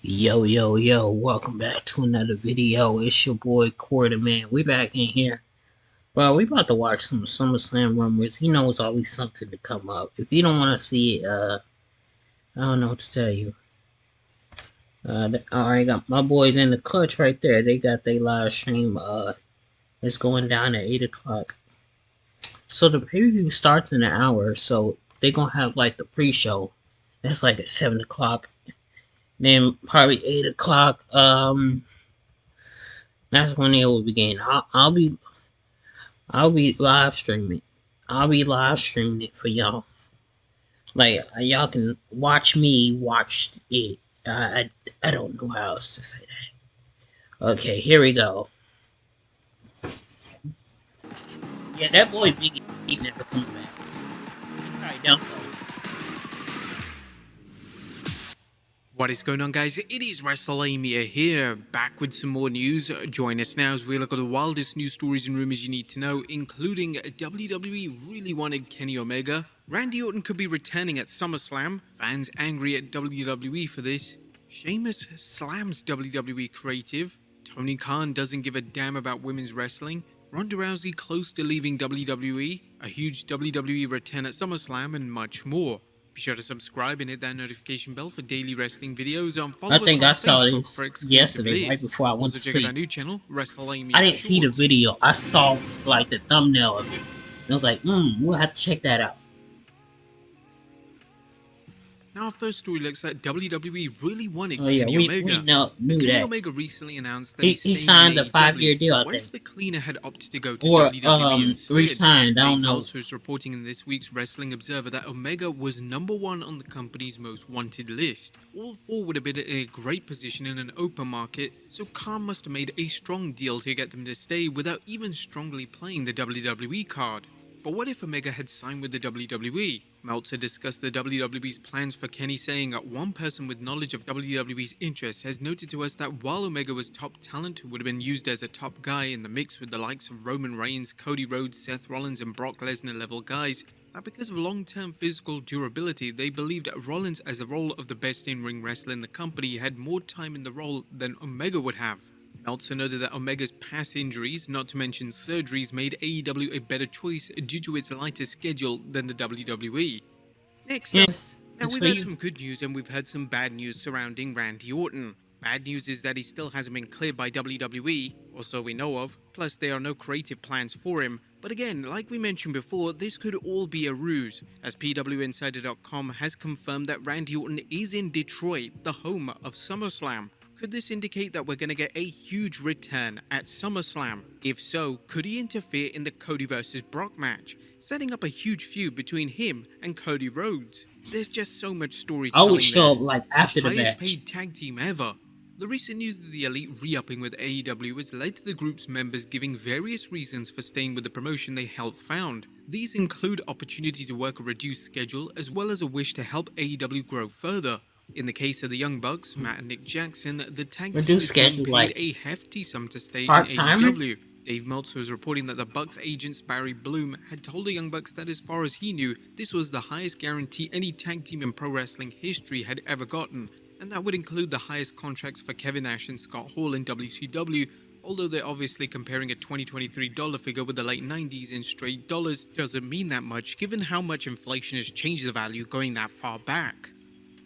Yo, welcome back to another video. It's your boy Quarterman. We back in here. Well, we about to watch some SummerSlam rumors. You know it's always something to come up. If you don't want to see it, I don't know what to tell you. Alright, got my boys in the clutch right there. They got their live stream, it's going down at 8 o'clock. So the preview starts in an hour, so they gonna have like the pre-show. That's like at 7 o'clock. Then probably 8 o'clock, that's when it will begin. I'll be live streaming. I'll be live streaming it for y'all. Like y'all can watch me watch it. I don't know how else to say that. Okay, here we go. Yeah, that boy Biggie never comes back. He probably don't go. What is going on, guys? It is WrestleMania here, back with some more news. Join us now as we look at the wildest news stories and rumors you need to know, including WWE really wanted Kenny Omega, Randy Orton could be returning at SummerSlam, fans angry at WWE for this, Sheamus slams WWE creative, Tony Khan doesn't give a damn about women's wrestling, Ronda Rousey close to leaving WWE, a huge WWE return at SummerSlam, and much more. Be sure to subscribe and hit that notification bell for daily wrestling videos. Follow I think I us on saw Facebook this for exclusive yesterday, right lists. before I went Also to check out our sleep. new channel, WrestleMania I didn't see the Shorts. video. I saw like the thumbnail of it. And I was like, we'll have to check that out. Now our first story looks like WWE really wanted Oh yeah, Kenny we Omega. knew Kenny that. Omega recently announced that He he's signed a staying in 5-year AEW. deal, I What think. if the cleaner had opted to go to Or WWE instead? re-signed, I don't Dave know. Meltzer is reporting in this week's Wrestling Observer that Omega was #1 on the company's most wanted list. All four would have been in a great position in an open market, so Khan must have made a strong deal to get them to stay without even strongly playing the WWE card. But what if Omega had signed with the WWE? Meltzer discussed the WWE's plans for Kenny, saying one person with knowledge of WWE's interests has noted to us that while Omega was top talent who would have been used as a top guy in the mix with the likes of Roman Reigns, Cody Rhodes, Seth Rollins and Brock Lesnar level guys, that because of long-term physical durability, they believed that Rollins, as the role of the best in-ring wrestler in the company, had more time in the role than Omega would have. Meltzer noted that Omega's past injuries, not to mention surgeries, made AEW a better choice due to its lighter schedule than the WWE. Next up, now we've had some good news and we've had some bad news surrounding Randy Orton. Bad news is that he still hasn't been cleared by WWE, or so we know of, plus there are no creative plans for him. But again, like we mentioned before, this could all be a ruse, as PWInsider.com has confirmed that Randy Orton is in Detroit, the home of SummerSlam. Could this indicate that we're going to get a huge return at SummerSlam? If so, could he interfere in the Cody vs. Brock match, setting up a huge feud between him and Cody Rhodes? There's just so much storytelling. I would show up like after the highest match. paid tag team ever. The recent news of the Elite re-upping with AEW has led to the group's members giving various reasons for staying with the promotion they helped found. These include opportunity to work a reduced schedule, as well as a wish to help AEW grow further. In the case of the Young Bucks, Matt and Nick Jackson, the tag team is being paid a hefty sum to stay in AEW. Dave Meltzer was reporting that the Bucks agent Barry Bloom had told the Young Bucks that as far as he knew, this was the highest guarantee any tag team in pro wrestling history had ever gotten, and that would include the highest contracts for Kevin Nash and Scott Hall in WCW, although they're obviously comparing a 2023 dollar figure with the late 90s in straight dollars doesn't mean that much given how much inflation has changed the value going that far back.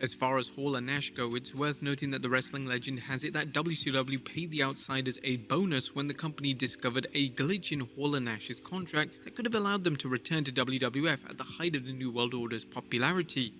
As far as Hall and Nash go, it's worth noting that the wrestling legend has it that WCW paid the Outsiders a bonus when the company discovered a glitch in Hall and Nash's contract that could have allowed them to return to WWF at the height of the New World Order's popularity.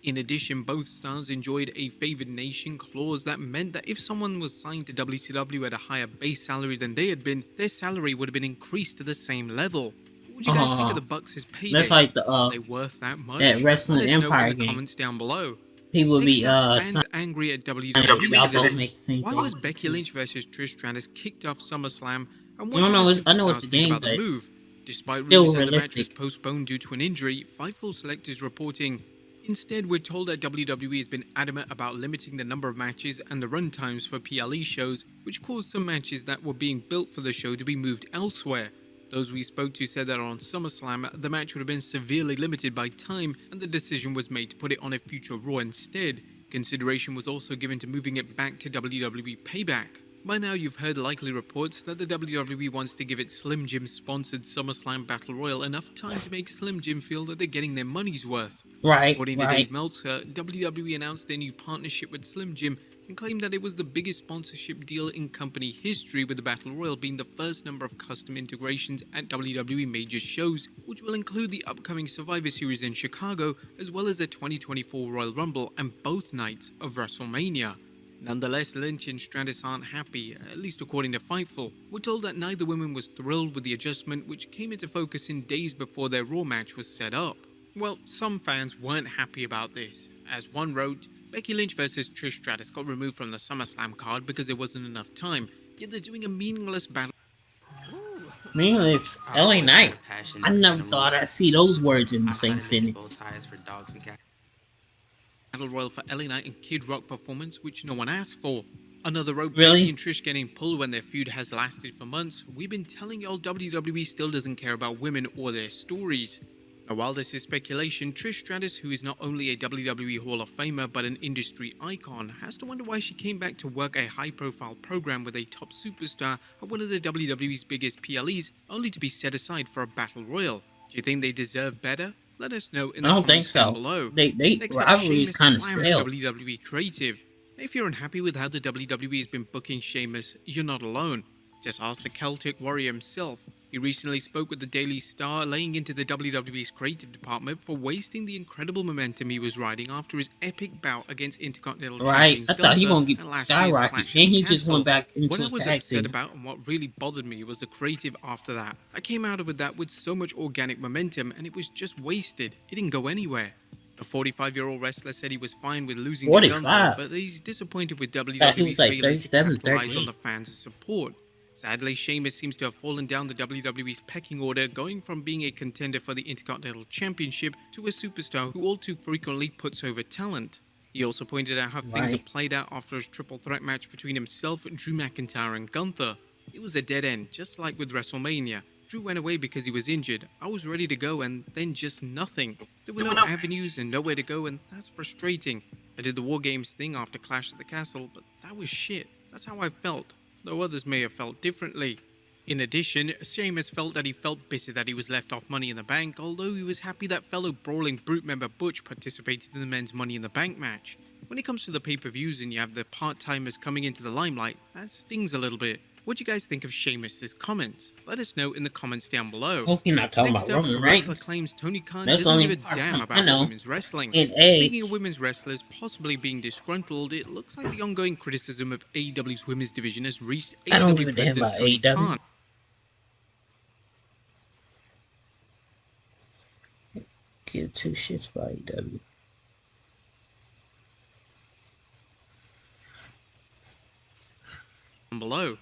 In addition, both stars enjoyed a favored nation clause that meant that if someone was signed to WCW at a higher base salary than they had been, their salary would have been increased to the same level. What would you guys think of the Bucks' payday? That's like Are they worth that much? that Wrestling Let us know Empire in the game. comments down below. People be fans angry at WWE for this. Why was things. Becky Lynch versus Trish Stratus kicked off SummerSlam, and I what know did the it's a superstars think game, about the but move? Despite still rumors that the match was realistic. postponed due to an injury, Fightful Select is reporting, instead we're told that WWE has been adamant about limiting the number of matches and the run times for PLE shows, which caused some matches that were being built for the show to be moved elsewhere. Those we spoke to said that on SummerSlam, the match would have been severely limited by time, and the decision was made to put it on a future Raw instead. Consideration was also given to moving it back to WWE Payback. By now, you've heard likely reports that the WWE wants to give its Slim Jim sponsored SummerSlam Battle Royal enough time to make Slim Jim feel that they're getting their money's worth. Right, According to right. Dave Meltzer, WWE announced their new partnership with Slim Jim and claimed that it was the biggest sponsorship deal in company history, with the Battle Royal being the first number of custom integrations at WWE major shows, which will include the upcoming Survivor Series in Chicago, as well as the 2024 Royal Rumble and both nights of WrestleMania. Nonetheless, Lynch and Stratus aren't happy, at least according to Fightful. We're told that neither woman was thrilled with the adjustment, which came into focus in days before their Raw match was set up. Well, some fans weren't happy about this. As one wrote, Becky Lynch vs Trish Stratus got removed from the SummerSlam card because there wasn't enough time, yet they're doing a meaningless battle. Meaningless LA Knight. I never thought I'd see those words in the same sentence. Battle Royal for LA Knight and Kid Rock performance, which no one asked for. Another wrote, Really? Becky and Trish getting pulled when their feud has lasted for months. We've been telling y'all WWE still doesn't care about women or their stories. Now, while this is speculation, Trish Stratus, who is not only a WWE Hall of Famer but an industry icon, has to wonder why she came back to work a high-profile program with a top superstar at one of the WWE's biggest PLEs, only to be set aside for a battle royal. Do you think they deserve better? Let us know in the I don't think comments down so. below. They Next up, rivalry is Sheamus kind of slams stale. WWE creative. If you're unhappy with how the WWE has been booking Sheamus, you're not alone. Just ask the Celtic Warrior himself. He recently spoke with the Daily Star, laying into the WWE's creative department for wasting the incredible momentum he was riding after his epic bout against Intercontinental Right. Champion I thought he Gunther gonna get at last year's skyrocket. Clash Then at the he just Castle. went back into What I a was tag upset team. about and what really bothered me was the creative after that. I came out of that with so much organic momentum and it was just wasted. It didn't go anywhere. The 45-year-old wrestler said he was fine with losing to 45. Gunther, but he's disappointed with Thought he WWE's was like failure to 37, capitalize 38. on the fans' support. Sadly, Sheamus seems to have fallen down the WWE's pecking order, going from being a contender for the Intercontinental Championship to a superstar who all too frequently puts over talent. He also pointed out how things have Right. played out after his triple threat match between himself, Drew McIntyre, and Gunther. It was a dead end, just like with WrestleMania. Drew went away because he was injured. I was ready to go, and then just nothing. There were no avenues and nowhere to go, and that's frustrating. I did the War Games thing after Clash at the Castle, but that was shit. That's how I felt, though others may have felt differently. In addition, Sheamus felt that he felt bitter that he was left off Money in the Bank, although he was happy that fellow Brawling Brute member Butch participated in the men's Money in the Bank match. When it comes to the pay-per-views and you have the part-timers coming into the limelight, that stings a little bit. What do you guys think of Sheamus' comments? Let us know in the comments down below. Hope you're not talking Next about up, Roman a wrestler Reigns. claims Tony Khan That's doesn't only give a part-time. damn I about know. women's wrestling. In Speaking age. of women's wrestlers possibly being disgruntled, it looks like the ongoing criticism of AEW's women's division has reached I don't AEW give a damn President about Tony AEW. Khan. Give two shits about AEW. Below.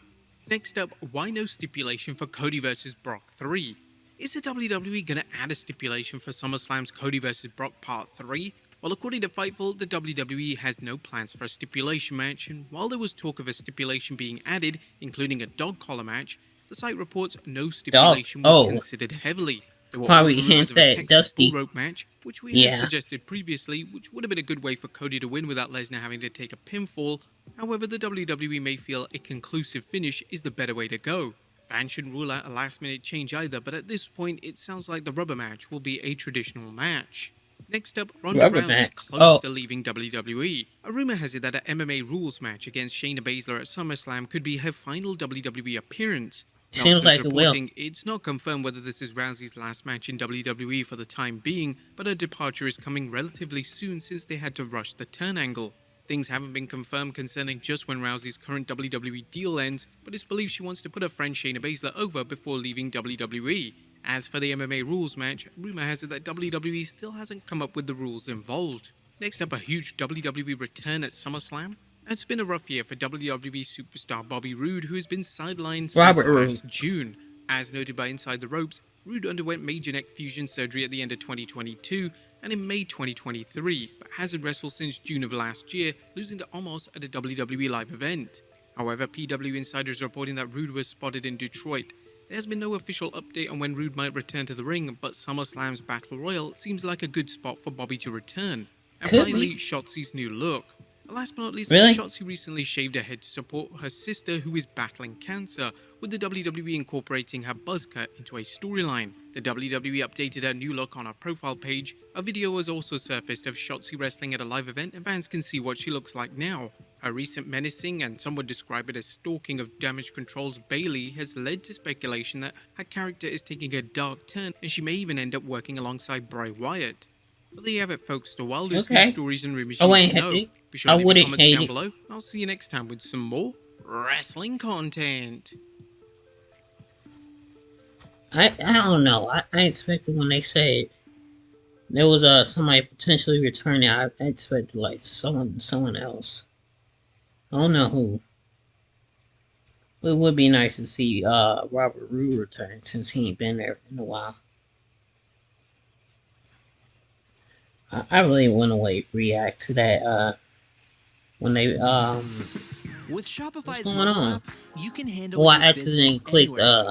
Next up, why no stipulation for Cody vs Brock 3? Is the WWE gonna add a stipulation for SummerSlam's Cody vs Brock Part 3? Well, according to Fightful, the WWE has no plans for a stipulation match, and while there was talk of a stipulation being added, including a dog collar match, the site reports no stipulation was Oh. considered heavily. There were Probably also rumors hints of a that Texas bull Dusty. rope match, which we Yeah. had suggested previously, which would have been a good way for Cody to win without Lesnar having to take a pinfall. However, the WWE may feel a conclusive finish is the better way to go. Fans shouldn't rule out a last-minute change either, but at this point, it sounds like the rubber match will be a traditional match. Next up, Ronda Rubber Rousey match. close Oh. to leaving WWE. A rumor has it that an MMA rules match against Shayna Baszler at SummerSlam could be her final WWE appearance. Seems Meltzer is like it will. reporting it's not confirmed whether this is Rousey's last match in WWE for the time being, but her departure is coming relatively soon since they had to rush the turn angle. Things haven't been confirmed concerning just when Rousey's current WWE deal ends, but it's believed she wants to put her friend Shayna Baszler over before leaving WWE. As for the MMA rules match, rumor has it that WWE still hasn't come up with the rules involved. Next up, a huge WWE return at SummerSlam. It's been a rough year for WWE superstar Bobby Roode, who has been sidelined since Robert last Roode. June. As noted by Inside the Ropes, Roode underwent major neck fusion surgery at the end of 2022 and in May 2023, but hasn't wrestled since June of last year, losing to Omos at a WWE live event. However, PW Insiders are reporting that Roode was spotted in Detroit. There has been no official update on when Roode might return to the ring, but SummerSlam's Battle Royal seems like a good spot for Bobby to return. And Could finally, be. Shotzi's new look. last but not least, Really? Shotzi recently shaved her head to support her sister who is battling cancer, with the WWE incorporating her buzz cut into a storyline. The WWE updated her new look on her profile page. A video was also surfaced of Shotzi wrestling at a live event, and fans can see what she looks like now. Her recent menacing and some would describe it as stalking of Damage Control's Bayley has led to speculation that her character is taking a dark turn and she may even end up working alongside Bray Wyatt. But there you have it, folks, the wildest news Okay. stories and rumors I you need wouldn't to hate know. it. Be sure I to leave your wouldn't comments hate down it. below, and I'll see you next time with some more wrestling content. I don't know. I expected when they said there was somebody potentially returning. I expected like someone else. I don't know who. But it would be nice to see Robert Roode return since he ain't been there in a while. I really want to react to that when they With what's Shopify's going mobile on? app, you can handle Well, your I business accidentally clicked anywhere.